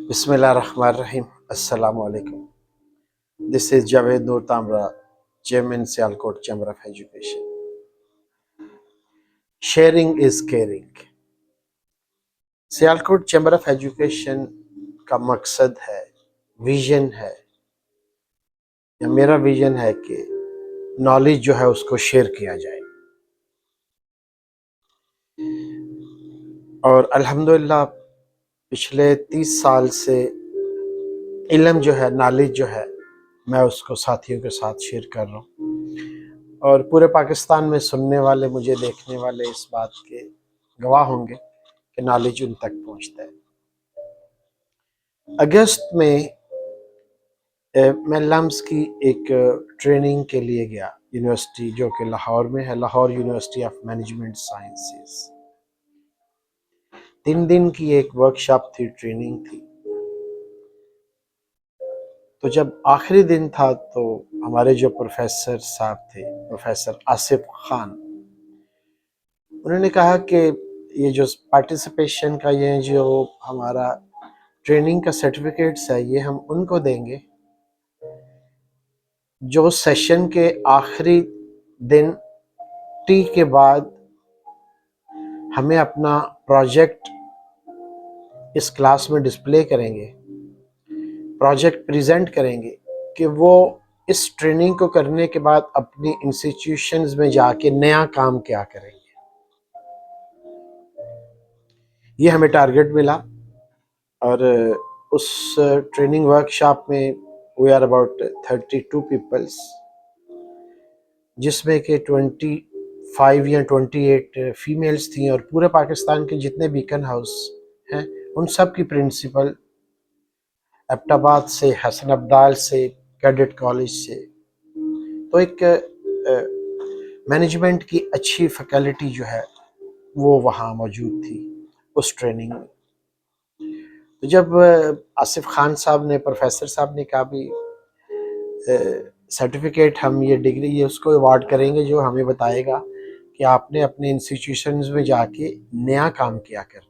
Bismillahirrahmanirrahim. Assalamu alaikum. This is Javed Noor Tamra, Chairman Sialkot Chamber of Education. Sharing is caring. Sialkot chamber of education का मकसद है, vision है, या मेरा vision है कि नॉलेज जो है उसको शेयर किया जाए। और अल्हम्दुलिल्लाह पिछले 30 साल से इल्म जो है, नॉलेज जो है, मैं उसको साथियों के साथ शेयर कर रहा हूँ। और पूरे पाकिस्तान में सुनने वाले, मुझे देखने वाले इस बात के गवाह होंगे कि नॉलेज उन तक पहुँचता है। अगस्त में मैं लम्स की एक ट्रेनिंग के लिए गया यूनिवर्सिटी, जो कि लाहौर में है, Lahore university of management sciences. 3 दिन की एक वर्कशॉप थी, ट्रेनिंग थी। तो जब आखिरी दिन था तो हमारे जो प्रोफेसर साहब थे, प्रोफेसर आसिफ खान, उन्होंने कहा कि ये जो पार्टिसिपेशन का, ये जो हमारा ट्रेनिंग का सर्टिफिकेट्स है, ये हम उनको देंगे जो सेशन के आखिरी दिन टी के बाद हमें अपना प्रोजेक्ट इस क्लास में डिस्प्ले करेंगे, प्रोजेक्ट प्रेजेंट करेंगे कि वो इस ट्रेनिंग को करने के बाद अपनी इंस्टीट्यूशंस में जाके नया काम क्या करेंगे। ये हमें टारगेट मिला। और उस ट्रेनिंग वर्कशॉप में वी आर अबाउट 32 पीपल्स, जिसमें कि 25 या 28 फीमेल्स थी। और पूरे पाकिस्तान के जितने बीकन हाउस हैं उन सब की प्रिंसिपल, एबटाबाद से, हसन अब्दाल से, कैडेट कॉलेज से। तो एक मैनेजमेंट की अच्छी फैकल्टी जो है वो वहाँ मौजूद थी उस ट्रेनिंग में। तो जब आसिफ खान साहब ने, प्रोफेसर साहब ने कहा भी सर्टिफिकेट, हम ये डिग्री, ये उसको अवार्ड करेंगे जो हमें बताएगा कि आपने अपने इंस्टीट्यूशंस में जाके नया काम क्या करना है,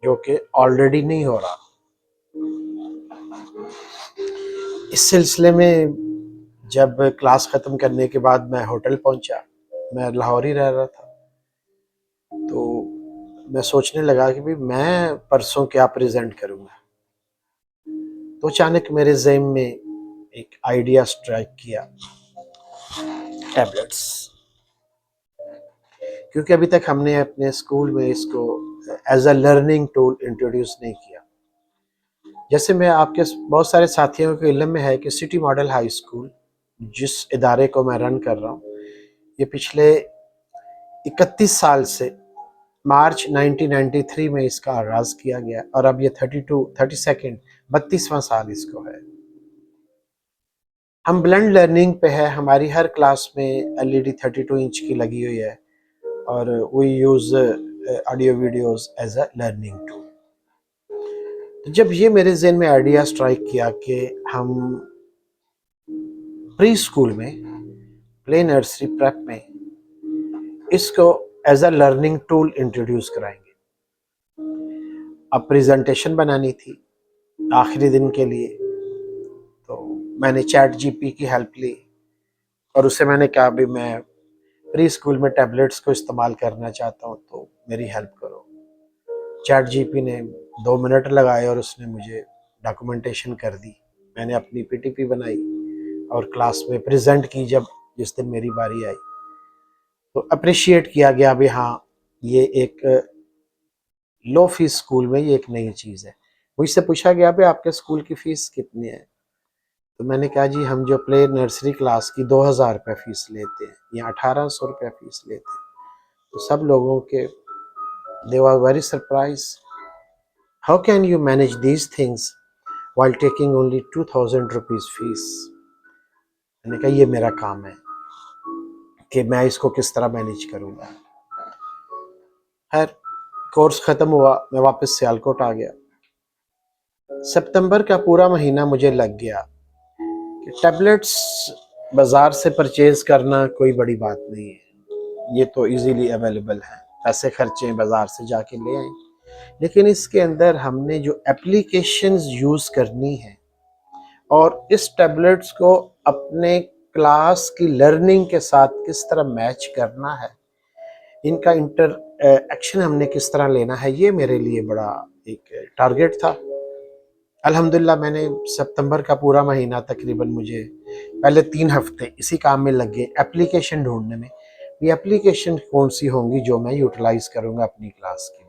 जो कि ऑलरेडी नहीं हो रहा। इस सिलसिले में जब क्लास ख़त्म करने के बाद मैं होटल पहुंचा, मैं लाहौर ही रह रहा था, तो मैं सोचने लगा कि भाई मैं परसों क्या प्रेजेंट करूँगा। तो अचानक मेरे ज़हन में एक आइडिया स्ट्राइक किया, टैबलेट्स। क्योंकि अभी तक हमने अपने स्कूल में इसको as a learning tool introduce नहीं किया। जैसे मैं आपके बहुत सारे साथियों के इल्म में है कि सिटी मॉडल हाई स्कूल, जिस इदारे को मैं रन कर रहा हूँ, ये पिछले 31 साल से मार्च 1993 में इसका आगाज़ किया गया और अब ये 32वां साल इसको है। हम ब्लेंड लर्निंग पे है, हमारी हर क्लास में LED 32 इंच की लगी हुई है और we use audio videos as a learning tool. तो जब ये मेरे ज़हन में आइडिया स्ट्राइक किया कि हम प्री स्कूल में, प्ले नर्सरी प्रेप में इसको as a learning tool introduce कराएंगे। अब प्रेजेंटेशन बनानी थी आखिरी दिन के लिए, तो मैंने चैट जीपी की हेल्प ली और उससे मैंने कहा भी मैं प्री स्कूल में टैबलेट्स को इस्तेमाल करना चाहता हूँ, तो मेरी हेल्प करो। चैट जीपी ने 2 मिनट लगाए और उसने मुझे डॉक्यूमेंटेशन कर दी। मैंने अपनी पीटीपी बनाई और क्लास में प्रेजेंट की। जब जिस दिन मेरी बारी आई तो अप्रिशिएट किया गया भी हाँ, ये एक लो फीस स्कूल में ये एक नई चीज़ है। मुझसे पूछा गया भी आपके स्कूल की फ़ीस कितनी है, तो मैंने कहा जी हम जो प्ले नर्सरी क्लास की 2000 रुपये फ़ीस लेते हैं या 1800 रुपये फ़ीस लेते हैं। तो सब लोगों के they were very surprise, how can you manage these things while taking only 2000 rupees fees. मैंने कहा ये मेरा काम है कि मैं इसको किस तरह मैनेज करूँगा। खैर कोर्स ख़त्म हुआ, मैं वापस सियालकोट आ गया। सितंबर का पूरा महीना मुझे लग गया कि टैबलेट्स बाज़ार से परचेज़ करना कोई बड़ी बात नहीं है, ये तो इजीली अवेलेबल है, पैसे खर्चे बाज़ार से जाके ले आए। लेकिन इसके अंदर हमने जो एप्लीकेशंस यूज़ करनी है और इस टैबलेट्स को अपने क्लास की लर्निंग के साथ किस तरह मैच करना है, इनका इंटर एक्शन हमने किस तरह लेना है, ये मेरे लिए बड़ा एक टारगेट था। अल्हम्दुलिल्लाह मैंने सितंबर का पूरा महीना तकरीबन मुझे पहले 3 हफ्ते इसी काम में लग गए, एप्लीकेशन ढूंढने में। ये एप्लीकेशन कौन सी होंगी जो मैं यूटिलाइज करूँगा अपनी क्लास के लिए।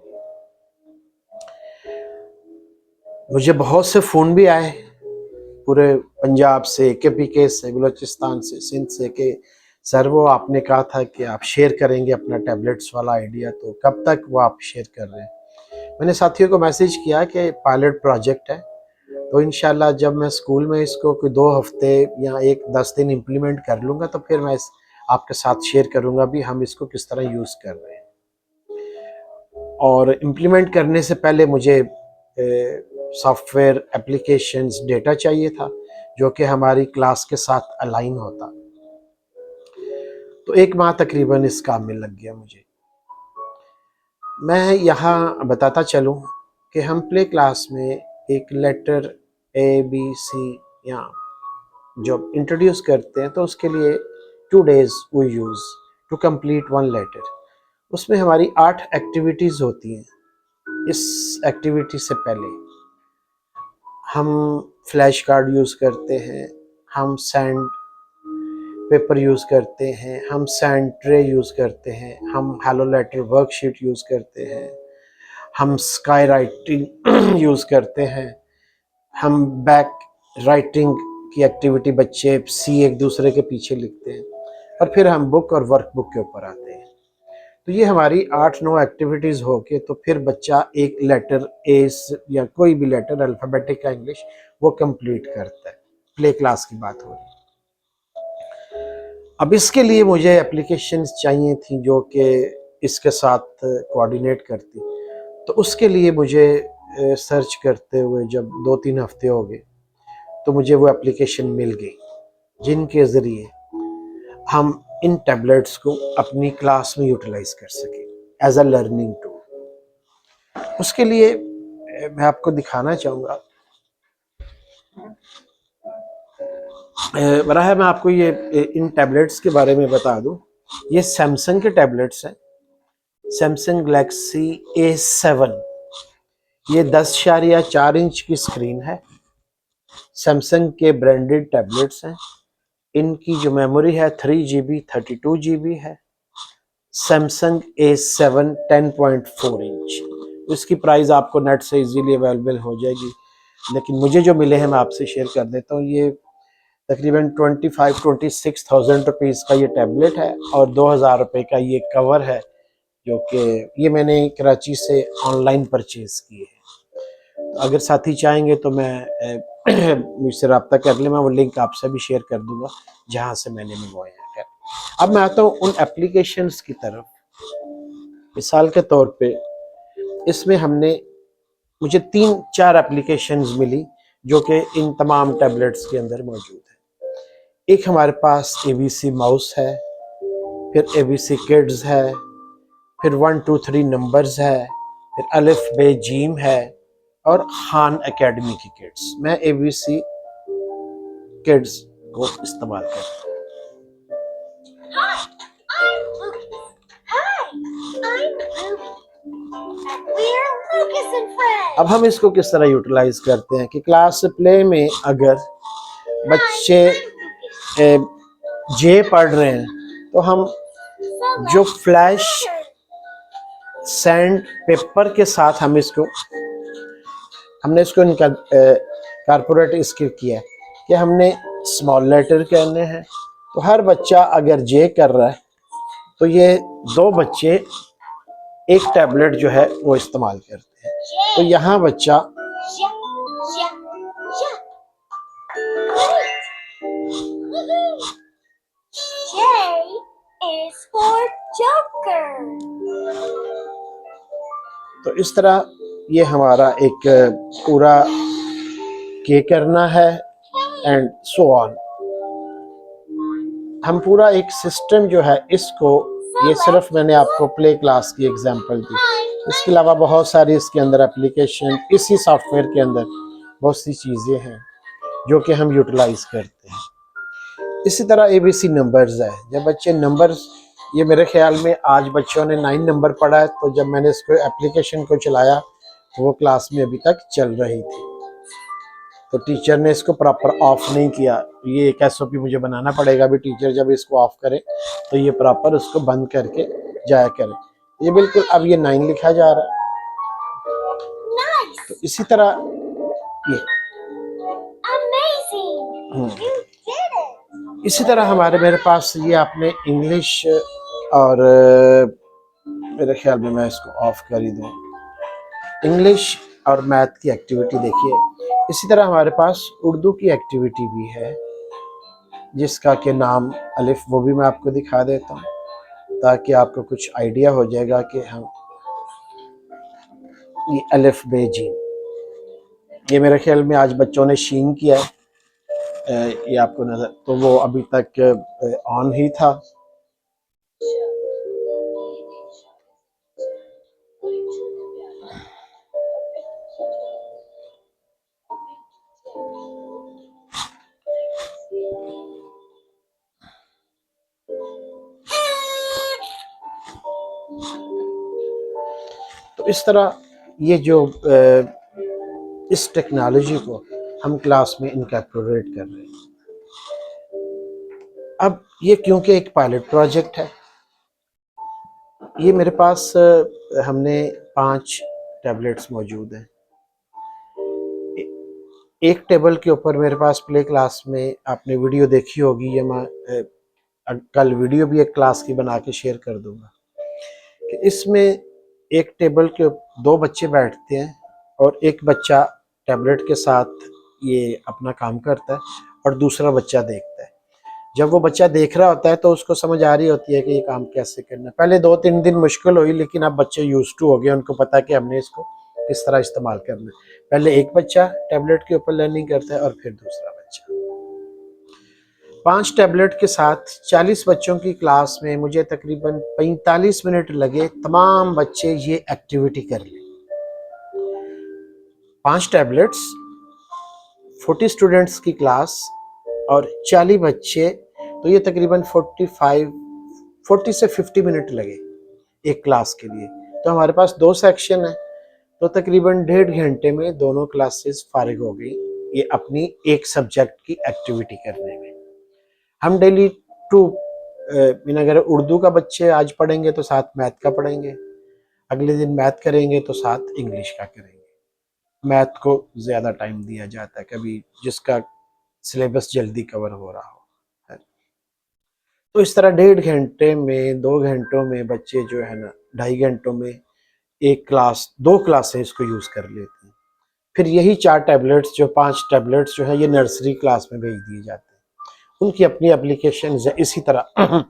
मुझे बहुत से फ़ोन भी आए पूरे पंजाब से, KPK से, बलूचिस्तान से, सिंध से, कि सर वो आपने कहा था कि आप शेयर करेंगे अपना टैबलेट्स वाला आइडिया, तो कब तक वो आप शेयर कर रहे हैं। मैंने साथियों को मैसेज किया कि पायलट प्रोजेक्ट है, तो इंशाल्लाह जब मैं स्कूल में इसको कोई 2 हफ्ते या 10 दिन इम्प्लीमेंट कर लूँगा तो फिर मैं आपके साथ शेयर करूँगा भी हम इसको किस तरह यूज़ कर रहे हैं। और इम्प्लीमेंट करने से पहले मुझे सॉफ्टवेयर, एप्लीकेशंस, डेटा चाहिए था जो कि हमारी क्लास के साथ अलाइन होता। तो 1 माह तकरीबन इस काम में लग गया मुझे। मैं यहाँ बताता चलूँ कि हम प्ले क्लास में एक लेटर ABC या जब इंट्रोड्यूस करते हैं तो उसके लिए 2 days we use to complete 1 letter. उसमें हमारी 8 एक्टिविटीज़ होती हैं। इस एक्टिविटी से पहले हम फ्लैश कार्ड यूज़ करते हैं, हम सैंड पेपर यूज़ करते हैं, हम सैंड ट्रे यूज़ करते हैं, हम हेलो लेटर वर्कशीट यूज़ करते हैं, हम स्काई राइटिंग यूज़ करते हैं, हम बैक राइटिंग की एक्टिविटी बच्चे सी एक दूसरे के पीछे लिखते हैं, और फिर हम बुक और वर्कबुक के ऊपर आते हैं। तो ये हमारी 8-9 एक्टिविटीज़ हो के तो फिर बच्चा एक लेटर ए या कोई भी लेटर अल्फ़ाबेटिक का इंग्लिश वो कंप्लीट करता है। प्ले क्लास की बात हो रही है। अब इसके लिए मुझे एप्लीकेशंस चाहिए थी जो कि इसके साथ कोऑर्डिनेट करती। तो उसके लिए मुझे सर्च करते हुए जब 2-3 हफ्ते हो गए तो मुझे वो एप्लीकेशन मिल गई जिनके ज़रिए हम इन टैबलेट्स को अपनी क्लास में यूटिलाइज कर सकें एज अ लर्निंग टूल। उसके लिए मैं आपको दिखाना चाहूँगा, बराह मैं आपको ये इन टैबलेट्स के बारे में बता दूं। ये सैमसंग के टैबलेट्स हैं, सैमसंग गैलेक्सी A7। ये 10.4 इंच की स्क्रीन है। सैमसंग के ब्रांडेड टैबलेट्स हैं। इनकी जो मेमोरी है 3GB 32GB है। Samsung A7 10.4 inch. इसकी प्राइस आपको नेट से इजीली अवेलेबल हो जाएगी, लेकिन मुझे जो मिले हैं मैं आपसे शेयर कर देता हूँ। ये तकरीबन 25-26,000 रुपीज़ का ये टैबलेट है और 2,000 रुपये का ये कवर है, जो कि ये मैंने कराची से ऑनलाइन परचेज़ किए हैं। तो अगर साथी चाहेंगे तो मैं मुझसे रब्ता कर लें, मैं वो लिंक आपसे भी शेयर कर दूंगा जहाँ से मैंने मंगवाया है। अब मैं आता हूँ उन एप्लीकेशंस की तरफ। मिसाल के तौर पे इसमें मुझे 3-4 एप्लीकेशंस मिली जो कि इन तमाम टैबलेट्स के अंदर मौजूद है। एक हमारे पास ABC माउस है, फिर ABC किड्स है, फिर 1 2 3 नंबर्स है, फिर अलिफ बे जीम है, और खान एकेडमी की किड्स। मैं ABC किड्स को इस्तेमाल करता हूँ। अब हम इसको किस तरह यूटिलाइज करते हैं कि क्लास प्ले में अगर बच्चे जे पढ़ रहे हैं तो हम जो फ्लैश सैंड पेपर के साथ हमने इसको इनका कारपोरेट इसके किया है कि हमने स्मॉल लेटर करने हैं। तो हर बच्चा अगर जे कर रहा है तो ये 2 बच्चे एक टैबलेट जो है वो इस्तेमाल करते हैं। तो यहाँ बच्चा तो इस तरह ये हमारा एक पूरा के करना है एंड सो ऑन। हम पूरा एक सिस्टम जो है इसको, ये सिर्फ मैंने आपको प्ले क्लास की एग्जांपल दी, इसके अलावा बहुत सारी इसके अंदर एप्लीकेशन, इसी सॉफ्टवेयर के अंदर बहुत सी चीज़ें हैं जो कि हम यूटिलाइज करते हैं। इसी तरह ABC नंबर्स है। जब बच्चे नंबर्स, ये मेरे ख्याल में आज बच्चों ने 9 नंबर पढ़ा है, तो जब मैंने इसको एप्लीकेशन को चलाया तो वो क्लास में अभी तक चल रही थी, तो टीचर ने इसको प्रॉपर ऑफ नहीं किया। ये एक SOP मुझे बनाना पड़ेगा अभी, टीचर जब इसको ऑफ करे तो ये प्रॉपर उसको बंद करके जाया करे। ये बिल्कुल अब ये 9 लिखा जा रहा है। तो इसी तरह ये इसी तरह हमारे मेरे पास ये आपने इंग्लिश और मेरे ख्याल में मैं इसको ऑफ कर ही दूँ, इंग्लिश और मैथ की एक्टिविटी देखिए। इसी तरह हमारे पास उर्दू की एक्टिविटी भी है जिसका के नाम अलिफ, वो भी मैं आपको दिखा देता हूँ ताकि आपको कुछ आइडिया हो जाएगा कि हम ये अलिफ बे जीम, ये मेरे ख्याल में आज बच्चों ने शीन किया है, ये आपको नजर, तो वो अभी तक ऑन ही था। तो इस तरह ये जो इस टेक्नोलॉजी को हम क्लास में इनकॉर्पोरेट कर रहे हैं। अब ये क्योंकि एक पायलट प्रोजेक्ट है, ये मेरे पास हमने 5 टैबलेट्स मौजूद हैं। एक टेबल के ऊपर मेरे पास प्ले क्लास में आपने वीडियो देखी होगी, ये मैं कल वीडियो भी एक क्लास की बना के शेयर कर दूंगा कि इसमें एक टेबल के 2 बच्चे बैठते हैं और एक बच्चा टैबलेट के साथ ये अपना काम करता है और दूसरा बच्चा देखता है। जब वो बच्चा देख रहा होता है तो उसको समझ आ रही होती है कि ये काम कैसे करना है। पहले 2-3 दिन मुश्किल हुई, लेकिन अब बच्चे यूज्ड टू हो गए, उनको पता है कि हमने इसको किस तरह इस्तेमाल करना है। पहले एक बच्चा टैबलेट के ऊपर लर्निंग करता है और फिर दूसरा बच्चा। 5 टैबलेट के साथ 40 बच्चों की क्लास में मुझे तकरीबन 45 मिनट लगे तमाम बच्चे ये एक्टिविटी कर लें। 5 टैबलेट्स, 40 स्टूडेंट्स की क्लास और 40 बच्चे, तो ये तकरीबन 40 से 50 मिनट लगे एक क्लास के लिए। तो हमारे पास 2 सेक्शन है, तो तकरीबन 1.5 घंटे में दोनों क्लासेस फारिग हो गई ये अपनी एक सब्जेक्ट की एक्टिविटी करने में। हम डेली 2 अगर उर्दू का बच्चे आज पढ़ेंगे तो साथ मैथ का पढ़ेंगे, अगले दिन मैथ करेंगे तो साथ इंग्लिश का करेंगे। मैथ को ज़्यादा टाइम दिया जाता है, कभी जिसका सिलेबस जल्दी कवर हो रहा हो। तो इस तरह 1.5 घंटे में, 2 घंटों में बच्चे जो है ना 2.5 घंटों में एक क्लास, 2 क्लासें इसको यूज़ कर लेते हैं। फिर यही 4 टैबलेट्स, जो 5 टैबलेट्स जो है ये नर्सरी क्लास में भेज दिए जाते हैं। उनकी अपनी एप्लीकेशन है। इसी तरह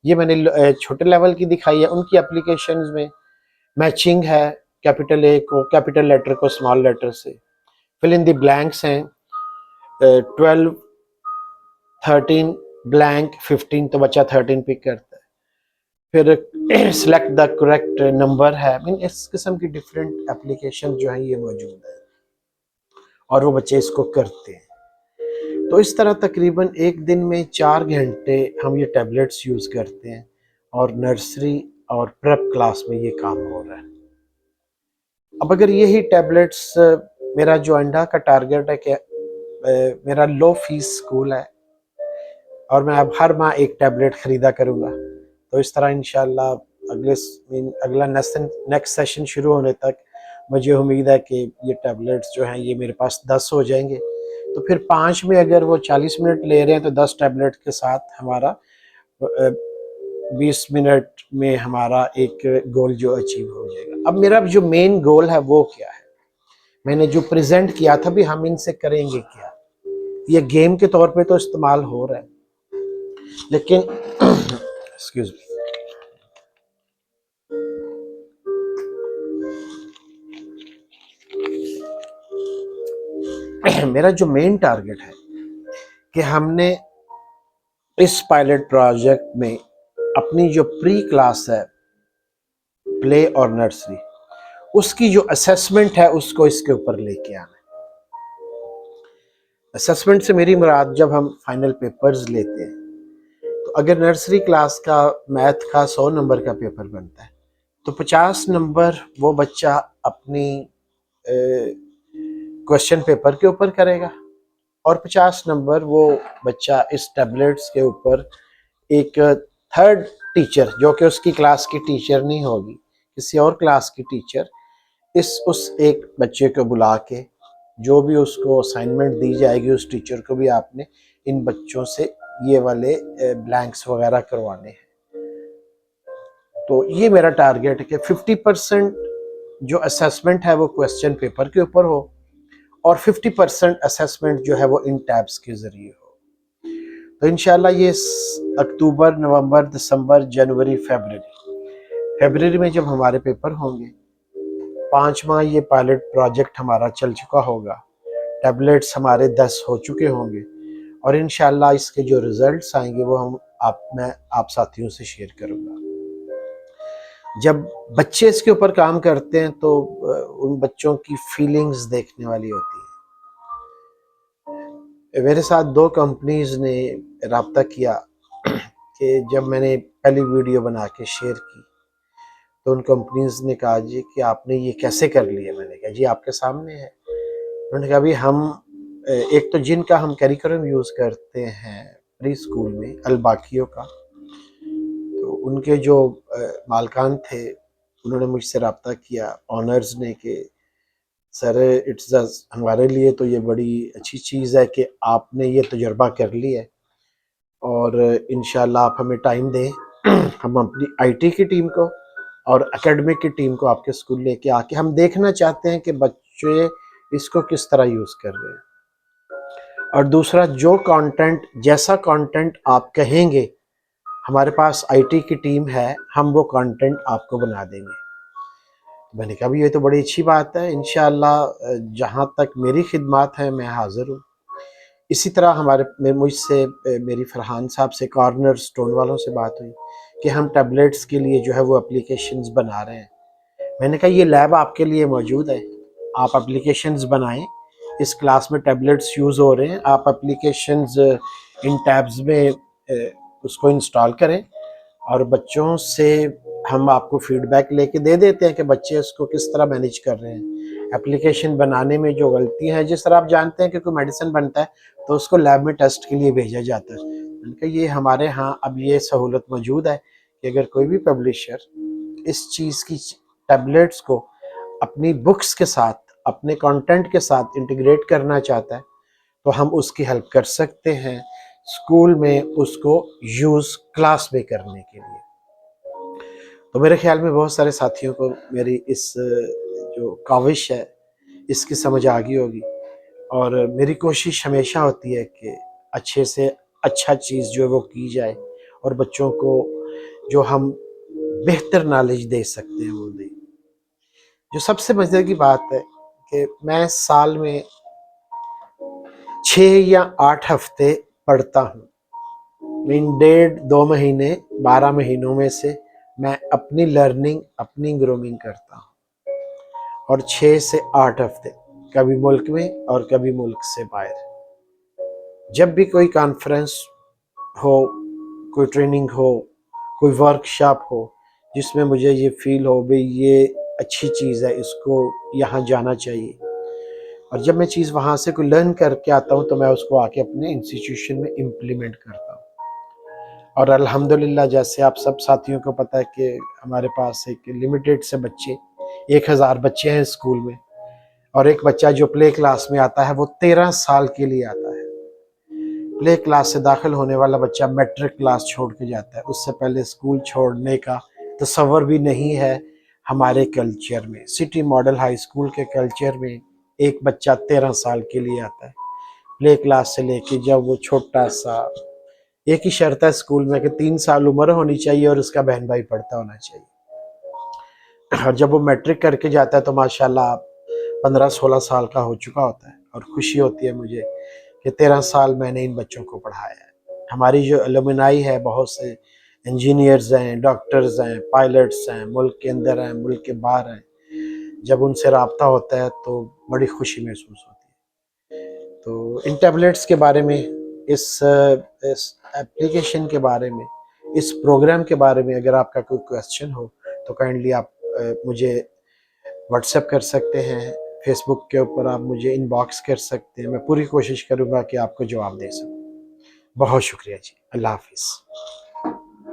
ये मैंने छोटे लेवल की दिखाई है, उनकी एप्लीकेशन में मैचिंग है, कैपिटल ए को कैपिटल लेटर को स्मॉल लेटर से, फिल इन द ब्लैंक्स हैं, 12 13 ब्लैंक 15, तो बच्चा 13 पिक करता है। फिर सिलेक्ट द करेक्ट नंबर है। मीन इस किस्म की डिफरेंट एप्लीकेशन जो है ये मौजूद है और वो बच्चे इसको करते हैं। तो इस तरह तकरीबन एक दिन में 4 घंटे हम ये टैबलेट्स यूज़ करते हैं और नर्सरी और प्रेप क्लास में ये काम हो रहा है। अब अगर यही टैबलेट्स, मेरा जो अंडा का टारगेट है कि मेरा लो फीस स्कूल है और मैं अब हर माह एक टैबलेट ख़रीदा करूँगा, तो इस तरह इंशाल्लाह अगला नेक्स्ट सेशन शुरू होने तक मुझे उम्मीद है कि ये टैबलेट्स जो हैं ये मेरे पास 10 हो जाएंगे। तो फिर 5 में अगर वो 40 मिनट ले रहे हैं तो 10 टैबलेट के साथ हमारा 20 मिनट में हमारा एक गोल जो अचीव हो जाएगा। अब मेरा जो मेन गोल है वो क्या है, मैंने जो प्रेजेंट किया था भी हम इनसे करेंगे क्या। ये गेम के तौर पे तो इस्तेमाल हो रहा है, लेकिन एक्सक्यूज मी, मेरा जो मेन टारगेट है कि हमने इस पायलट प्रोजेक्ट में अपनी जो प्री क्लास है, प्ले और नर्सरी, उसकी जो असेसमेंट है उसको इसके ऊपर लेके आना है। असेसमेंट से मेरी मुराद, जब हम फाइनल पेपर्स लेते हैं तो अगर नर्सरी क्लास का मैथ का 100 नंबर का पेपर बनता है तो 50 नंबर वो बच्चा अपनी क्वेश्चन पेपर के ऊपर करेगा और 50 नंबर वो बच्चा इस टैबलेट्स के ऊपर एक थर्ड टीचर, जो कि उसकी क्लास की टीचर नहीं होगी, किसी और क्लास की टीचर, उस एक बच्चे को बुला के जो भी उसको असाइनमेंट दी जाएगी उस टीचर को भी आपने इन बच्चों से ये वाले ब्लैंक्स वगैरह करवाने हैं। तो ये मेरा टारगेट है कि 50% जो असेसमेंट है वो क्वेश्चन पेपर के ऊपर हो और 50% असेसमेंट जो है वो इन टैब्स के जरिए हो। तो इंशाल्लाह ये अक्टूबर, नवंबर, दिसंबर, जनवरी, फरवरी में जब हमारे पेपर होंगे, 5 माह ये पायलट प्रोजेक्ट हमारा चल चुका होगा, टैबलेट्स हमारे 10 हो चुके होंगे और इंशाल्लाह इसके जो रिजल्ट्स आएंगे वो मैं आप साथियों से शेयर करूंगा। जब बच्चे इसके ऊपर काम करते हैं तो उन बच्चों की फीलिंग्स देखने वाली होती है। मेरे साथ 2 कंपनीज ने राब्ता किया कि जब मैंने पहली वीडियो बना के शेयर की तो उन कंपनीज ने कहा जी कि आपने ये कैसे कर लिया। मैंने कहा जी आपके सामने है। उन्होंने कहा भी हम एक तो जिनका हम करिकुलम यूज़ करते हैं प्री स्कूल में अलबाकियों का, तो उनके जो मालकान थे उन्होंने मुझसे रब्ता किया ऑनर्स ने कि सर हमारे लिए तो ये बड़ी अच्छी चीज़ है कि आपने ये तजुर्बा कर लिया है और इंशाल्लाह आप हमें टाइम दें, हम अपनी आईटी की टीम को और एकेडमिक की टीम को आपके स्कूल लेके आके हम देखना चाहते हैं कि बच्चे इसको किस तरह यूज़ कर रहे हैं। और दूसरा, जो कंटेंट, जैसा कंटेंट आप कहेंगे हमारे पास आईटी की टीम है, हम वो कंटेंट आपको बना देंगे। मैंने कहा भी ये तो बड़ी अच्छी बात है, इंशाअल्लाह जहाँ तक मेरी खिदमत है मैं हाजिर हूँ। इसी तरह मुझसे मेरी फरहान साहब से कॉर्नर स्टोन वालों से बात हुई कि हम टैबलेट्स के लिए जो है वो एप्लीकेशंस बना रहे हैं। मैंने कहा ये लैब आपके लिए मौजूद है, आप एप्लीकेशंस बनाएं, इस क्लास में टैबलेट्स यूज़ हो रहे हैं, आप एप्लीकेशंस इन टैब्स में उसको इंस्टॉल करें और बच्चों से हम आपको फीडबैक लेके दे देते हैं कि बच्चे इसको किस तरह मैनेज कर रहे हैं। एप्लीकेशन बनाने में जो गलतियां हैं, जिस तरह आप जानते हैं कि कोई मेडिसिन बनता है तो उसको लैब में टेस्ट के लिए भेजा जाता है, उनका ये हमारे यहाँ अब ये सहूलत मौजूद है कि अगर कोई भी पब्लिशर इस चीज़ की टैबलेट्स को अपनी बुक्स के साथ, अपने कंटेंट के साथ इंटीग्रेट करना चाहता है तो हम उसकी हेल्प कर सकते हैं स्कूल में उसको यूज़ क्लास में करने के लिए। तो मेरे ख्याल में बहुत सारे साथियों को मेरी इस जो काविश है इसकी समझ आ गई होगी और मेरी कोशिश हमेशा होती है कि अच्छे से अच्छा चीज़ जो है वो की जाए और बच्चों को जो हम बेहतर नॉलेज दे सकते हैं वो दें। जो सबसे मज़े की बात है कि मैं साल में 6 या 8 हफ्ते पढ़ता हूँ। मीन 1.5-2 महीने 12 महीनों में से मैं अपनी लर्निंग, अपनी ग्रूमिंग करता हूँ और 6 से 8 हफ्ते कभी मुल्क में और कभी मुल्क से बाहर। जब भी कोई कॉन्फ्रेंस हो, कोई ट्रेनिंग हो, कोई वर्कशॉप हो जिसमें मुझे ये फील हो भाई ये अच्छी चीज़ है, इसको यहाँ जाना चाहिए, और जब मैं चीज़ वहाँ से कोई लर्न करके आता हूँ तो मैं उसको आके अपने इंस्टीट्यूशन में इम्प्लीमेंट करता हूँ। और अल्हम्दुलिल्लाह, जैसे आप सब साथियों को पता है कि हमारे पास एक लिमिटेड से बच्चे, 1000 बच्चे हैं स्कूल में और एक बच्चा जो प्ले क्लास में आता है वो 13 साल के लिए आता है। प्ले क्लास से दाखिल होने वाला बच्चा मैट्रिक क्लास छोड़ के जाता है, उससे पहले स्कूल छोड़ने का तसव्वुर भी नहीं है हमारे कल्चर में। सिटी मॉडल हाई स्कूल के कल्चर में एक बच्चा 13 साल के लिए आता है प्ले क्लास से लेके जब वो छोटा सा। एक ही शर्त है स्कूल में कि 3 साल उम्र होनी चाहिए और उसका बहन भाई पढ़ता होना चाहिए। और जब वो मैट्रिक करके जाता है तो माशाल्लाह 15-16 साल का हो चुका होता है और खुशी होती है मुझे कि 13 साल मैंने इन बच्चों को पढ़ाया है। हमारी जो एलुमनाई है, बहुत से इंजीनियर्स हैं, डॉक्टर्स हैं, पायलट्स हैं, मुल्क के अंदर हैं, मुल्क के बाहर हैं, जब उनसे रब्ता होता है तो बड़ी खुशी महसूस होती है। तो इन टैबलेट्स के बारे में, इस एप्लीकेशन के बारे में, इस प्रोग्राम के बारे में अगर आपका कोई क्वेश्चन हो तो काइंडली आप मुझे व्हाट्सएप कर सकते हैं, फेसबुक के ऊपर आप मुझे इनबॉक्स कर सकते हैं। मैं पूरी कोशिश करूँगा कि आपको जवाब दे सकूँ। बहुत शुक्रिया जी। अल्लाह हाफ़िज़।